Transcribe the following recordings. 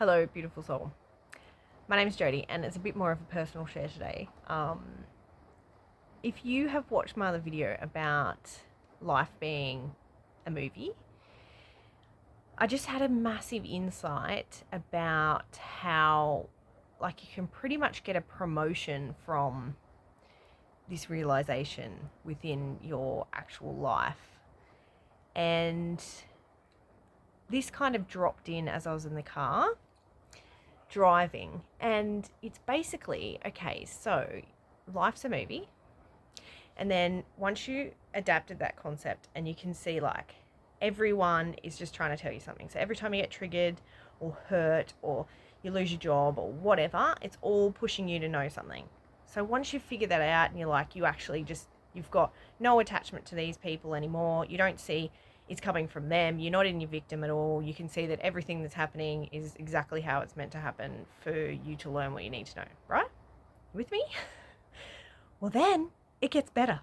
Hello, beautiful soul. My name is Jodie, and it's a bit more of a personal share today. If you have watched my other video about life being a movie, I just had a massive insight about how, like, you can pretty much get a promotion from this realization within your actual life. And this kind of dropped in as I was in the car driving, and it's basically, okay, so life's a movie, and then once you adapted that concept and you can see, like, everyone is just trying to tell you something. So every time you get triggered or hurt or you lose your job or whatever, it's all pushing you to know something. So once you figure that out and you're like, you've got no attachment to these people anymore, you don't see it's coming from them, you're not in your victim at all, you can see that everything that's happening is exactly how it's meant to happen for you to learn what you need to know, right? With me? Well, then it gets better.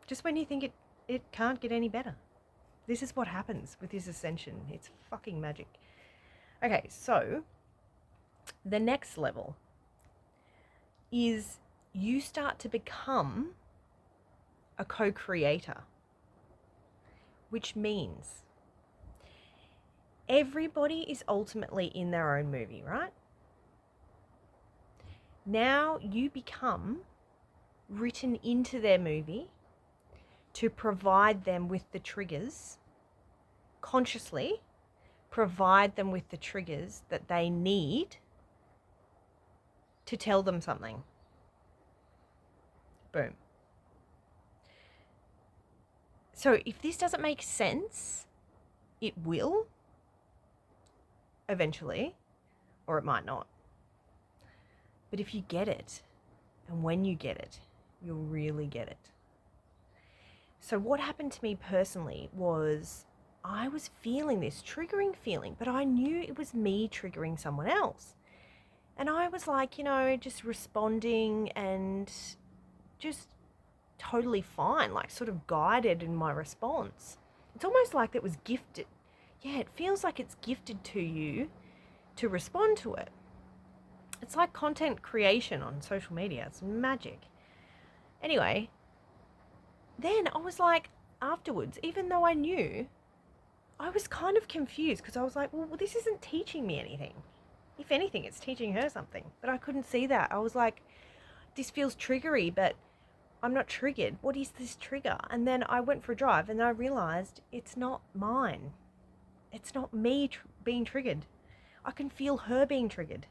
Just when you think it can't get any better. This is what happens with this ascension. It's fucking magic. Okay, so the next level is you start to become a co-creator, which means everybody is ultimately in their own movie, right? Now you become written into their movie to provide them with the triggers, consciously provide them with the triggers that they need to tell them something. Boom. So if this doesn't make sense, it will eventually, or it might not. But if you get it, and when you get it, you'll really get it. So what happened to me personally was I was feeling this triggering feeling, but I knew it was me triggering someone else. And I was like, just responding and just totally fine, like sort of guided in my response. It's almost like that was gifted. Yeah, it feels like it's gifted to you to respond to it. It's like content creation on social media. It's magic. Anyway, then I was like, afterwards, even though I knew, I was kind of confused because I was like, well, this isn't teaching me anything. If anything, it's teaching her something. But I couldn't see that. I was like, this feels triggery, but I'm not triggered. What is this trigger? And then I went for a drive and I realized it's not mine. It's not me being triggered. I can feel her being triggered.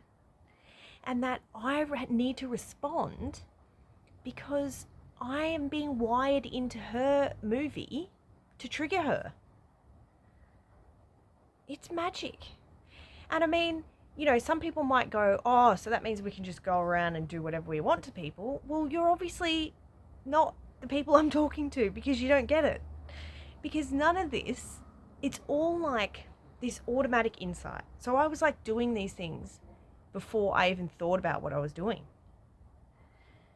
And that I need to respond because I am being wired into her movie to trigger her. It's magic. And I mean, some people might go, oh, so that means we can just go around and do whatever we want to people. Well, you're obviously not the people I'm talking to because you don't get it. Because none of this, it's all like this automatic insight. So I was like doing these things before I even thought about what I was doing.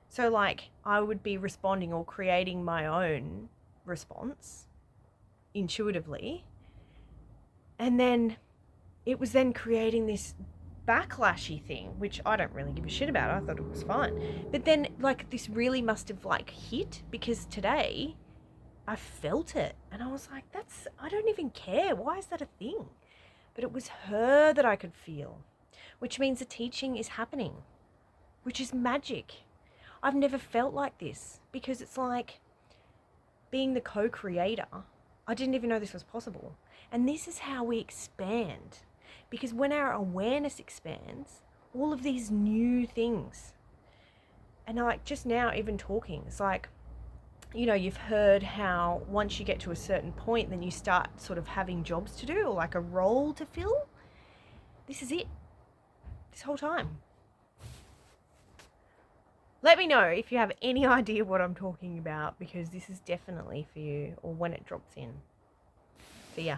So like I would be responding or creating my own response intuitively. And then it was then creating this backlashy thing, which I don't really give a shit about. I thought it was fine. But then like this really must have like hit because today I felt it and I was like, I don't even care. Why is that a thing? But it was her that I could feel, which means the teaching is happening, which is magic. I've never felt like this because it's like being the co-creator. I didn't even know this was possible. And this is how we expand. Because when our awareness expands, all of these new things, and like just now even talking, it's like, you've heard how once you get to a certain point, then you start sort of having jobs to do or like a role to fill. This is it. This whole time. Let me know if you have any idea what I'm talking about because this is definitely for you or when it drops in. See ya.